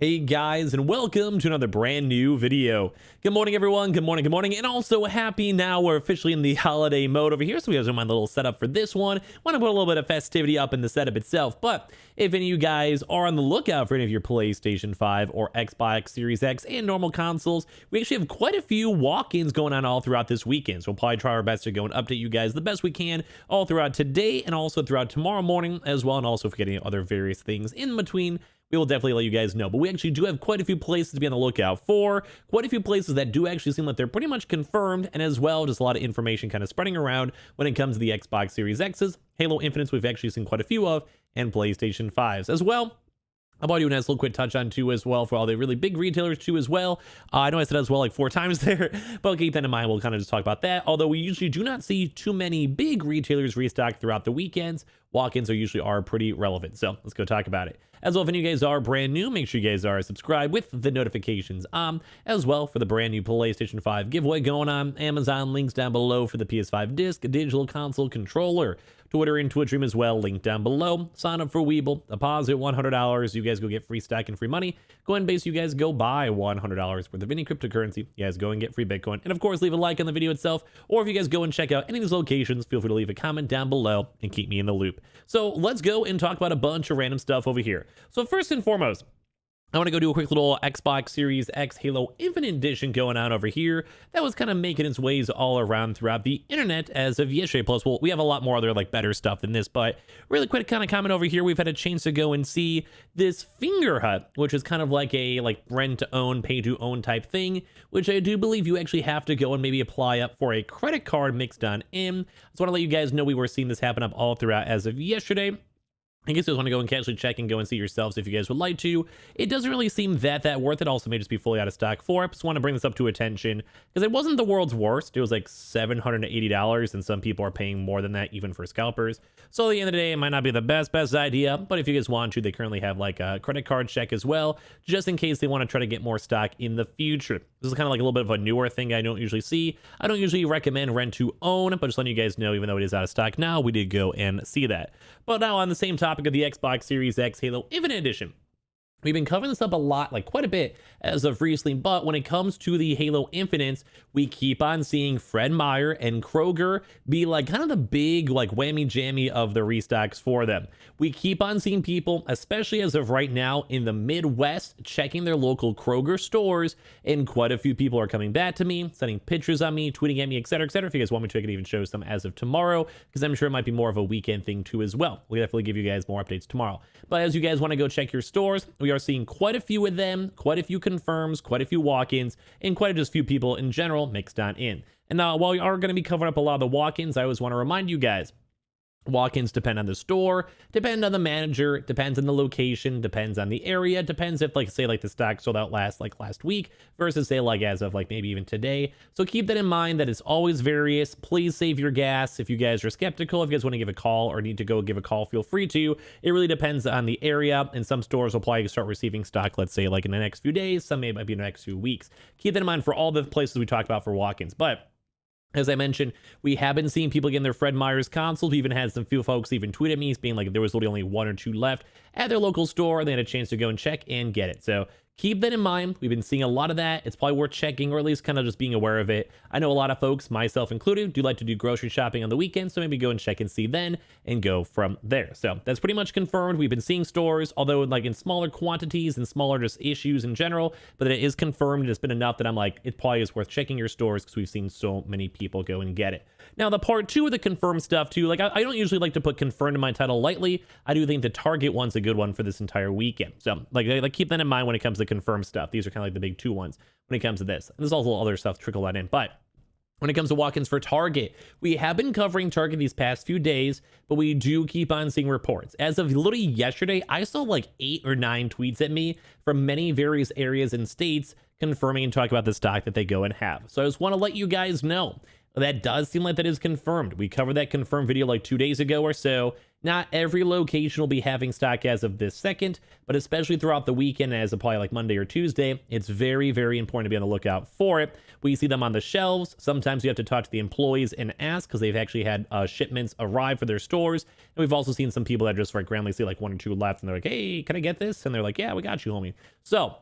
Hey guys, and welcome to another brand new video. Good morning everyone, good morning, and also happy now we're officially in the holiday mode over here, so we have my little setup for this one. Want to put a little bit of festivity up in the setup itself, but if any of you guys are on the lookout for any of your PlayStation 5 or Xbox Series X and normal consoles, we actually have quite a few walk-ins going on all throughout this weekend, so we'll probably try our best to go and update you guys the best we can all throughout today and also throughout tomorrow morning as well, and also if we get any other various things in between, we will definitely let you guys know. But we actually do have quite a few places to be on the lookout for, quite a few places that do actually seem like they're pretty much confirmed, and as well just a lot of information kind of spreading around when it comes to the Xbox Series X's, Halo Infinites we've actually seen quite a few of, and PlayStation 5s as well. I'll probably do a nice little quick touch on too as well for all the really big retailers too as well. I know I said as well like 4 times there, but keep that in mind. We'll kind of just talk about that. Although we usually do not see too many big retailers restock throughout the weekends, walk-ins are pretty relevant. So let's go talk about it. As well, if any of you guys are brand new, make sure you guys are subscribed with the notifications on. As well, for the brand new PlayStation 5 giveaway going on, Amazon links down below for the PS5 disc, digital console controller, Twitter and Twitch stream as well, link down below. Sign up for Weeble, deposit $100, you guys go get free stack and free money. Coinbase, you guys go buy $100 worth of any cryptocurrency. You guys go and get free Bitcoin. And of course, leave a like on the video itself, or if you guys go and check out any of these locations, feel free to leave a comment down below and keep me in the loop. So let's go and talk about a bunch of random stuff over here. So first and foremost, I want to go do a quick little Xbox Series X Halo Infinite Edition going on over here. That was kind of making its ways all around throughout the internet as of yesterday. Plus, well, we have a lot more other like better stuff than this, but really quick kind of comment over here. We've had a chance to go and see this Finger Hut, which is kind of like a rent to own, pay to own type thing, which I do believe you actually have to go and maybe apply up for a credit card mixed on in. I just want to let you guys know we were seeing this happen up all throughout as of yesterday. I guess you just want to go and casually check and go and see yourselves if you guys would like to. It doesn't really seem that worth it. Also may just be fully out of stock for it. Just want to bring this up to attention because it wasn't the world's worst. It was like $780, and some people are paying more than that even for scalpers. So at the end of the day, it might not be the best idea, but if you guys want to, they currently have like a credit card check as well, just in case they want to try to get more stock in the future. This is kind of like a little bit of a newer thing I don't usually see. I don't usually recommend rent to own, but just letting you guys know, even though it is out of stock now, we did go and see that. But now on the same topic of the Xbox Series X Halo Infinite Edition, we've been covering this up a lot, like quite a bit as of recently, but when it comes to the Halo Infinites, we keep on seeing Fred Meyer and Kroger be like kind of the big like whammy jammy of the restocks for them. We keep on seeing people, especially as of right now in the Midwest, checking their local Kroger stores, and quite a few people are coming back to me, sending pictures on me, tweeting at me, etc., etc. If you guys want me to, I can even show some as of tomorrow, because I'm sure it might be more of a weekend thing too as well. We'll definitely give you guys more updates tomorrow. But as you guys want to go check your stores, we are seeing quite a few of them, quite a few confirms, quite a few walk-ins, and quite a just few people in general mixed on in. And now, while we are going to be covering up a lot of the walk-ins, I always want to remind you guys, walk-ins depend on the store, depend on the manager, depends on the location, depends on the area, depends if say the stock sold out last week versus say as of maybe even today. So keep that in mind that it's always various. Please save your gas. If you guys are skeptical, if you guys want to give a call or need to go give a call, feel free to. It really depends on the area, and some stores will probably start receiving stock, let's say in the next few days, some might be in the next few weeks. Keep that in mind for all the places we talked about for walk-ins. But as I mentioned, we have been seeing people getting their Fred Meyer's consoles. We even had some few folks even tweet at me being like there was literally only 1 or 2 left at their local store, and they had a chance to go and check and get it. So keep that in mind. We've been seeing a lot of that. It's probably worth checking, or at least kind of just being aware of it. I know a lot of folks, myself included, do like to do grocery shopping on the weekend, so maybe go and check and see then and go from there. So that's pretty much confirmed. We've been seeing stores, although in smaller quantities and smaller just issues in general, but it is confirmed. It's been enough that I'm it probably is worth checking your stores because we've seen so many people go and get it. Now, the part 2 of the confirmed stuff too, I don't usually like to put confirmed in my title lightly. I do think the Target one's a good one for this entire weekend. So keep that in mind when it comes to confirmed stuff. These are kind of the big 2 ones when it comes to this. And there's also other stuff trickle that in, but when it comes to walk-ins for Target, we have been covering Target these past few days, but we do keep on seeing reports. As of literally yesterday, I saw 8 or 9 tweets at me from many various areas and states confirming and talking about the stock that they go and have. So I just want to let you guys know, That does seem like that is confirmed. We covered that confirmed video like 2 days ago or so. Not every location will be having stock as of this second, but especially throughout the weekend, as of probably like Monday or Tuesday, it's very, very important to be on the lookout for it. We see them on the shelves. Sometimes you have to talk to the employees and ask because they've actually had shipments arrive for their stores. And we've also seen some people that just like randomly see like 1 or 2 left and they're like, hey, can I get this? And they're like, yeah, we got you, homie. So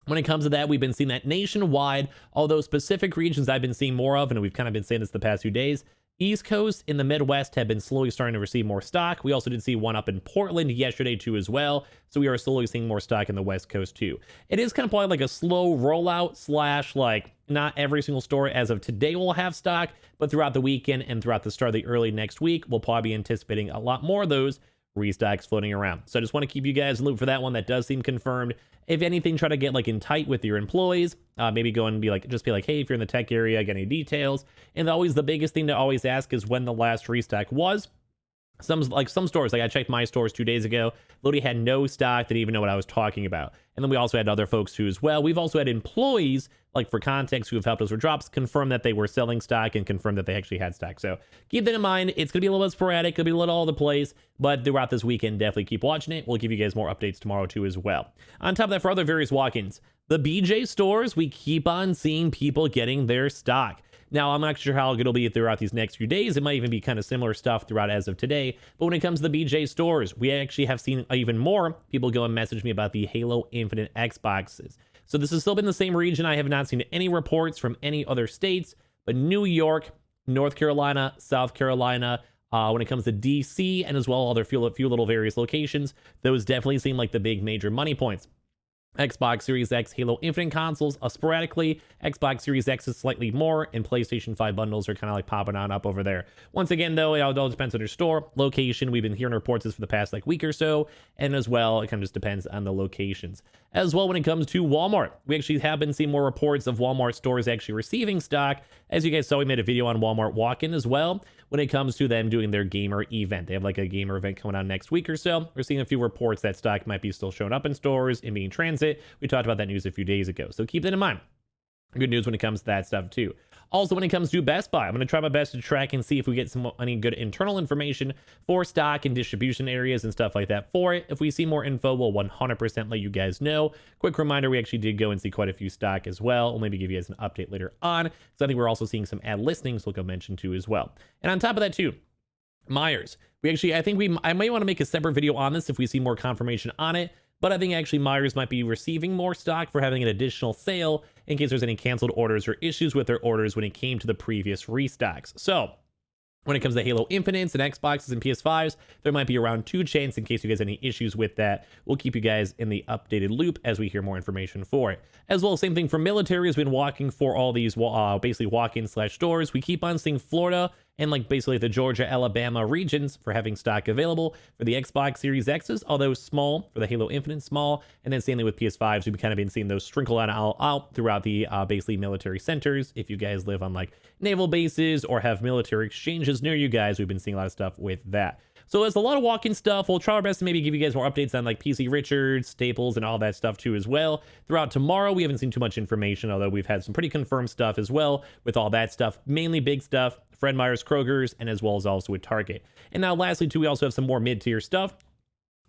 when it comes to that, we've been seeing that nationwide, although specific regions I've been seeing more of, and we've kind of been saying this the past few days, East Coast in the Midwest have been slowly starting to receive more stock. We also did see one up in Portland yesterday too as well. So we are slowly seeing more stock in the West Coast too. It is kind of probably like a slow rollout slash like not every single store as of today will have stock, but throughout the weekend and throughout the start of the early next week, we'll probably be anticipating a lot more of those restocks floating around. So I just want to keep you guys in the loop for that one. That does seem confirmed. If anything, try to get like in tight with your employees. Maybe go and be like, just be like, hey, if you're in the tech area, get any details. And always the biggest thing to always ask is when the last restock was. Some stores, like I checked my stores 2 days ago, literally had no stock, didn't even know what I was talking about. And then we also had other folks too as well. We've also had employees, like for context, who have helped us with drops, confirm that they were selling stock and confirm that they actually had stock. So keep that in mind. It's going to be a little bit sporadic, could be a little all over the place, but throughout this weekend, definitely keep watching it. We'll give you guys more updates tomorrow too as well. On top of that, for other various walk-ins, the BJ stores, we keep on seeing people getting their stock. Now, I'm not sure how it'll be throughout these next few days. It might even be kind of similar stuff throughout as of today. But when it comes to the BJ stores, we actually have seen even more people go and message me about the Halo Infinite Xboxes. So this has still been the same region. I have not seen any reports from any other states, but New York, North Carolina, South Carolina, when it comes to DC, and as well other few little various locations, those definitely seem like the big major money points. Xbox Series X Halo Infinite consoles sporadically, Xbox Series X is slightly more, and PlayStation 5 bundles are kind of like popping on up over there. Once again though, it all depends on your store location. We've been hearing reports this for the past like week or so, and as well it kind of just depends on the locations. As well, when it comes to Walmart, we actually have been seeing more reports of Walmart stores actually receiving stock. As you guys saw, we made a video on Walmart walk-in as well when it comes to them doing their gamer event. They have like a gamer event coming out next week or so. We're seeing a few reports that stock might be still showing up in stores and being in transit. We talked about that news a few days ago, so keep that in mind. Good news when it comes to that stuff too. Also, when it comes to Best Buy, I'm going to try my best to track and see if we get any good internal information for stock and distribution areas and stuff like that for it. If we see more info, we'll 100% let you guys know. Quick reminder, we actually did go and see quite a few stock as well. We'll maybe give you guys an update later on. So I think we're also seeing some ad listings we'll go mention too as well. And on top of that too, Myers. I might want to make a separate video on this if we see more confirmation on it. But I think actually Myers might be receiving more stock for having an additional sale in case there's any canceled orders or issues with their orders when it came to the previous restocks. So when it comes to Halo Infinites and Xboxes and PS5s, there might be around 2 chains in case you guys have any issues with that. We'll keep you guys in the updated loop as we hear more information for it. As well, same thing for military has been walking for all these basically walk-in slash stores. We keep on seeing Florida and like basically the Georgia, Alabama regions for having stock available for the Xbox Series X's, although small for the Halo Infinite, small. And then same with PS5s, we've kind of been seeing those sprinkle out throughout the basically military centers. If you guys live on like naval bases or have military exchanges near you guys, we've been seeing a lot of stuff with that. So there's a lot of walk-in stuff. We'll try our best to maybe give you guys more updates on like PC Richards, Staples, and all that stuff too as well. Throughout tomorrow, we haven't seen too much information, although we've had some pretty confirmed stuff as well with all that stuff, mainly big stuff, Fred Meyer's, Kroger's, and as well as also with Target. And now lastly too, we also have some more mid-tier stuff.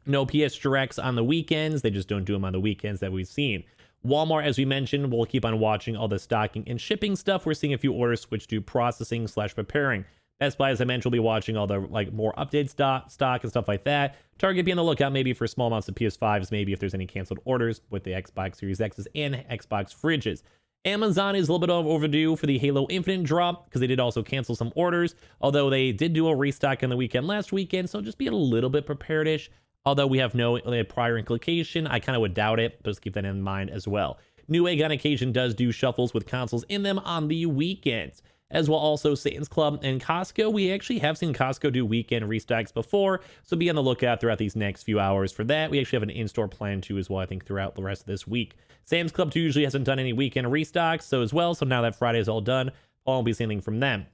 No PS Directs on the weekends. They just don't do them on the weekends that we've seen. Walmart, as we mentioned, we'll keep on watching all the stocking and shipping stuff. We're seeing a few orders switch to processing slash preparing. Best Buy, as I mentioned, will be watching all the like more updated stock and stuff like that. Target, be on the lookout maybe for small amounts of PS5s, maybe if there's any canceled orders with the Xbox Series X's and Xbox fridges. Amazon is a little bit overdue for the Halo Infinite drop because they did also cancel some orders, although they did do a restock on the weekend last weekend, so just be a little bit prepared-ish. Although we have no prior implication, I kind of would doubt it, but just keep that in mind as well. Newegg on occasion does do shuffles with consoles in them on the weekends. As well, also Sam's Club and Costco. We actually have seen Costco do weekend restocks before, so be on the lookout throughout these next few hours for that. We actually have an in-store plan too as well, I think, throughout the rest of this week. Sam's Club too usually hasn't done any weekend restocks, so now that Friday is all done, I won't be seeing anything from them.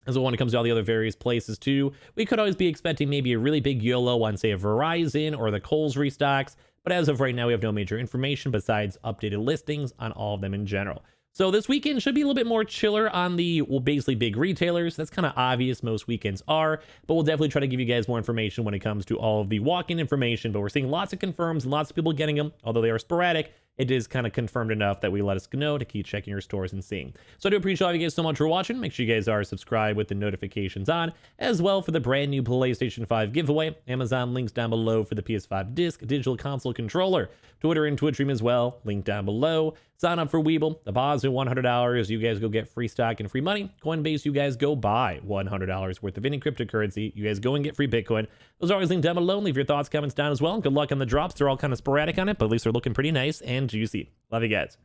As well, when it comes to all the other various places too, we could always be expecting maybe a really big YOLO on, say, a Verizon or the Kohl's restocks, but as of right now, we have no major information besides updated listings on all of them in general. So this weekend should be a little bit more chiller on the, well, basically big retailers. That's kind of obvious. Most weekends are, but we'll definitely try to give you guys more information when it comes to all of the walk-in information. But we're seeing lots of confirms and lots of people getting them, although they are sporadic. It is kind of confirmed enough that we let us know to keep checking your stores and seeing. So I do appreciate all you guys so much for watching. Make sure you guys are subscribed with the notifications on, as well for the brand new PlayStation 5 giveaway. Amazon links down below for the PS5 disc, digital console controller, Twitter and Twitch stream as well, link down below. Sign up for Weeble, deposit $100. You guys go get free stock and free money. Coinbase, you guys go buy $100 worth of any cryptocurrency. You guys go and get free Bitcoin. Those are always linked down below. Leave your thoughts, comments down as well. Good luck on the drops. They're all kind of sporadic on it, but at least they're looking pretty nice and juicy. Love you guys.